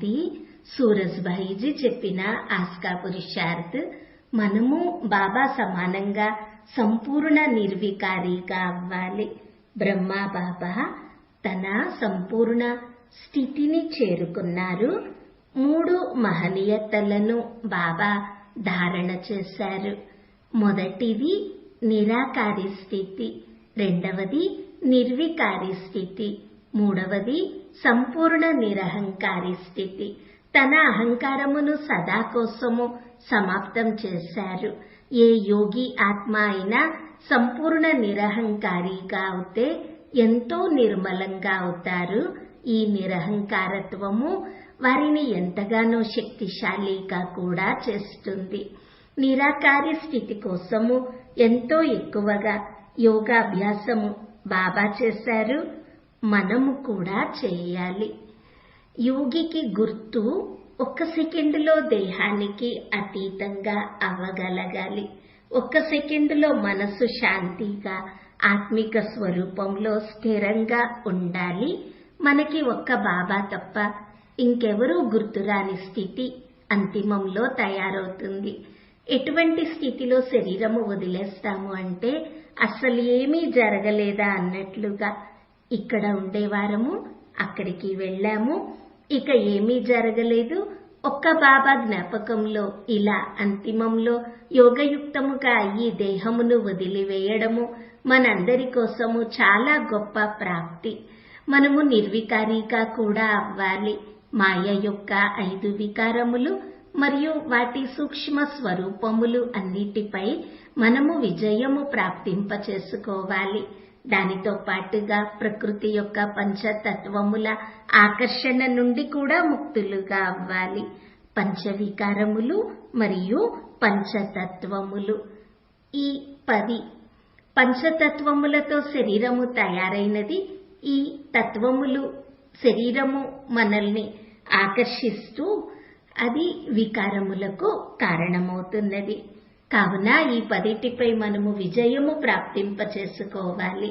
శాంతి సూరజ్భాయిజీ చెప్పిన ఆస్కా పురుషార్థ్. మనము బాబా సమానంగా సంపూర్ణ నిర్వికారిగా అవ్వాలి. బ్రహ్మా బాబా తన సంపూర్ణ స్థితిని చేరుకున్నారు. 3 మహనీయతలను బాబా ధారణ చేశారు. మొదటిది నిరాకారి స్థితి, రెండవది నిర్వికారి స్థితి, మూడవది సంపూర్ణ నిరహంకారి స్థితి. తన అహంకారమును సదా కోసము సమాప్తం చేశారు. ఏ యోగి ఆత్మ అయినా సంపూర్ణ నిరహంకారిగా అవుతే ఎంతో నిర్మలంగా అవుతారు. ఈ నిరహంకారత్వము వారిని ఎంతగానో శక్తిశాలిగా కూడా చేస్తుంది. నిరాకారి స్థితి కోసము ఎంతో ఎక్కువగా యోగాభ్యాసము బాబా చేశారు. మనము కూడా చేయాలి. యోగికి గుర్తు 1 సెకండులో దేహానికి అతీతంగా అవ్వగలగాలి. 1 సెకండులో మనసు శాంతిగా ఆత్మిక స్వరూపంలో స్థిరంగా ఉండాలి. మనకి ఒక్క బాబా తప్ప ఇంకెవరూ గుర్తురాని స్థితి అంతిమంలో తయారవుతుంది. ఎటువంటి స్థితిలో శరీరము వదిలేస్తాము అంటే అసలు ఏమీ జరగలేదా అన్నట్లుగా. ఇక్కడ ఉండేవారము, అక్కడికి వెళ్ళాము, ఇక ఏమీ జరగలేదు, ఒక్క బాబా జ్ఞాపకంలో ఇలా అంతిమంలో యోగయుక్తముగా అయ్యి దేహమును వదిలివేయడము మనందరి కోసము చాలా గొప్ప ప్రాప్తి. మనము నిర్వికారిగా కూడా అవ్వాలి. మాయ యొక్క 5 వికారములు మరియు వాటి సూక్ష్మ స్వరూపములు అన్నిటిపై మనము విజయము ప్రాప్తింప చేసుకోవాలి. దానితో పాటుగా ప్రకృతి యొక్క పంచతత్వముల ఆకర్షణ నుండి కూడా ముక్తులుగా అవ్వాలి. పంచవికారములు మరియు పంచతత్వములు, ఈ 10 పంచతత్వములతో శరీరము తయారైనది. ఈ తత్వములు శరీరము మనల్ని ఆకర్షిస్తూ అది వికారములకు కారణమవుతున్నది. కావున ఈ 10పై మనము విజయము ప్రాప్తింప చేసుకోవాలి.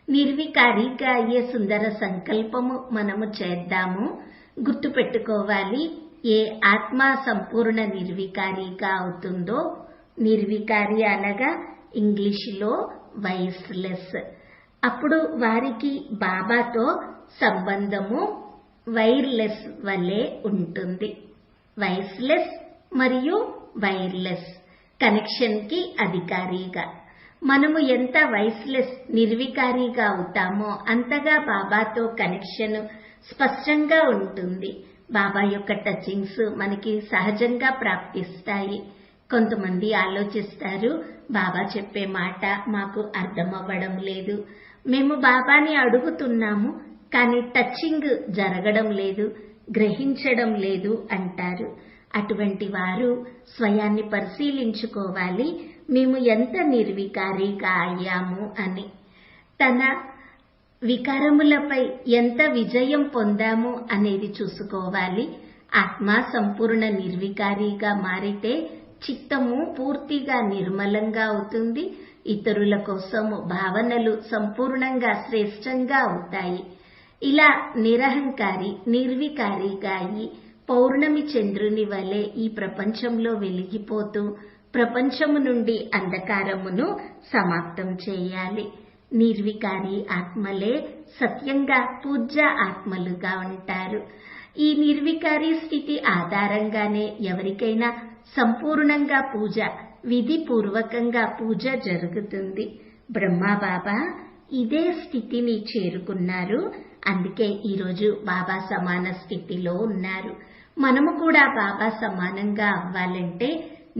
నిర్వికారిగా అయ్యే సుందర సంకల్పము మనము చేద్దాము. గుర్తుపెట్టుకోవాలి, ఏ ఆత్మ సంపూర్ణ నిర్వికారిగా అవుతుందో, నిర్వికారి అనగా ఇంగ్లీషులో వైస్లెస్, అప్పుడు వారికి బాబాతో సంబంధము వైర్లెస్ వలె ఉంటుంది. వైస్లెస్ మరియు వైర్లెస్ కనెక్షన్ కి అధికారిగా. మనము ఎంత వైస్లెస్ నిర్వికారిగా అవుతామో అంతగా బాబాతో కనెక్షన్ స్పష్టంగా ఉంటుంది. బాబా యొక్క టచింగ్స్ మనకి సహజంగా ప్రాప్తిస్తాయి. కొంతమంది ఆలోచిస్తారు, బాబా చెప్పే మాట మాకు అర్థమవ్వడం లేదు, మేము బాబాని అడుగుతున్నాము కానీ టచింగ్ జరగడం లేదు, గ్రహించడం లేదు అంటారు. అటువంటి వారు స్వయాన్ని పరిశీలించుకోవాలి, మేము ఎంత నిర్వికారిగా అయ్యాము అని. తన వికారములపై ఎంత విజయం పొందాము అనేది చూసుకోవాలి. ఆత్మ సంపూర్ణ నిర్వికారిగా మారితే చిత్తము పూర్తిగా నిర్మలంగా అవుతుంది. ఇతరుల కోసము భావనలు సంపూర్ణంగా శ్రేష్టంగా అవుతాయి. ఇలా నిరహంకారి నిర్వికారిగా అయి పౌర్ణమి చంద్రుని వలె ఈ ప్రపంచంలో వెలిగిపోతూ ప్రపంచము నుండి అంధకారమును సమాప్తం చేయాలి. నిర్వికారి ఆత్మలే సత్యంగా పూజ్య ఆత్మలుగా ఉంటారు. ఈ నిర్వికారి స్థితి ఆధారంగానే ఎవరికైనా సంపూర్ణంగా పూజ, విధిపూర్వకంగా పూజ జరుగుతుంది. బ్రహ్మా బాబా ఇదే స్థితిని చేరుకున్నారు. అందుకే ఈరోజు బాబా సమాన స్థితిలో ఉన్నారు. మనము కూడా బాబా సమానంగా అవ్వాలంటే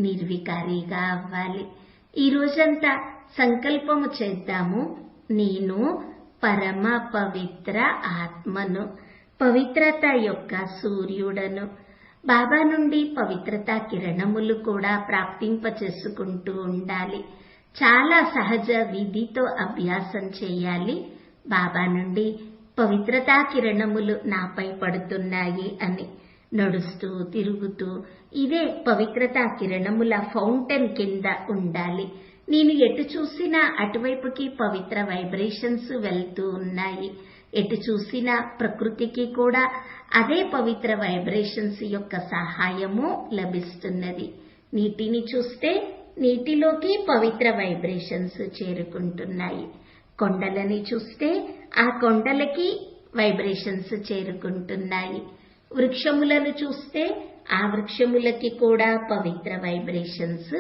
నిర్వికారిగా అవ్వాలి. ఈ రోజంతా సంకల్పము చేద్దాము, నేను పరమ పవిత్ర ఆత్మను, పవిత్రత యొక్క సూర్యుడను. బాబా నుండి పవిత్రతా కిరణములు కూడా ప్రాప్తింప చేసుకుంటూ ఉండాలి. చాలా సహజ విధితో అభ్యాసం చేయాలి. బాబా నుండి పవిత్రతా కిరణములు నాపై పడుతున్నాయి అని నడుస్తూ తిరుగుతూ ఇదే పవిత్రతా కిరణముల ఫౌంటైన్ కింద ఉండాలి. నేను ఎటు చూసినా అటువైపుకి పవిత్ర వైబ్రేషన్స్ వెళ్తూ ఉన్నాయి. ఎటు చూసినా ప్రకృతికి కూడా అదే పవిత్ర వైబ్రేషన్స్ యొక్క సహాయము లభిస్తున్నది. నీటిని చూస్తే నీటిలోకి పవిత్ర వైబ్రేషన్స్ చేరుకుంటున్నాయి. కొండలని చూస్తే ఆ కొండలకి వైబ్రేషన్స్ చేరుకుంటున్నాయి. వృక్షములను చూస్తే ఆ వృక్షములకి కూడా పవిత్ర వైబ్రేషన్స్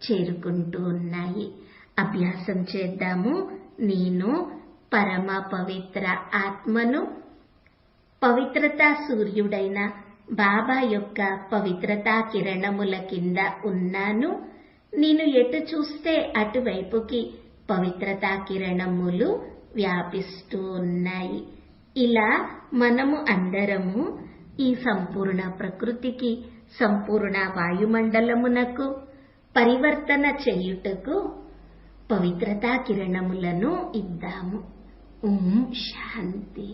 చేరుకుంటూ ఉన్నాయి. అభ్యాసం చేద్దాము. నేను పరమ పవిత్ర ఆత్మను, పవిత్రతా సూర్యుడైన బాబా యొక్క పవిత్రతా కిరణముల కింద ఉన్నాను. నేను ఎటు చూస్తే అటువైపుకి పవిత్రతా కిరణములు వ్యాపిస్తూ ఉన్నాయి. ఇలా మనము అందరము ఈ సంపూర్ణ ప్రకృతికి, సంపూర్ణ వాయుమండలమునకు పరివర్తన చేయుటకు పవిత్రతా కిరణములను ఇద్దాము. ఓం శాంతి.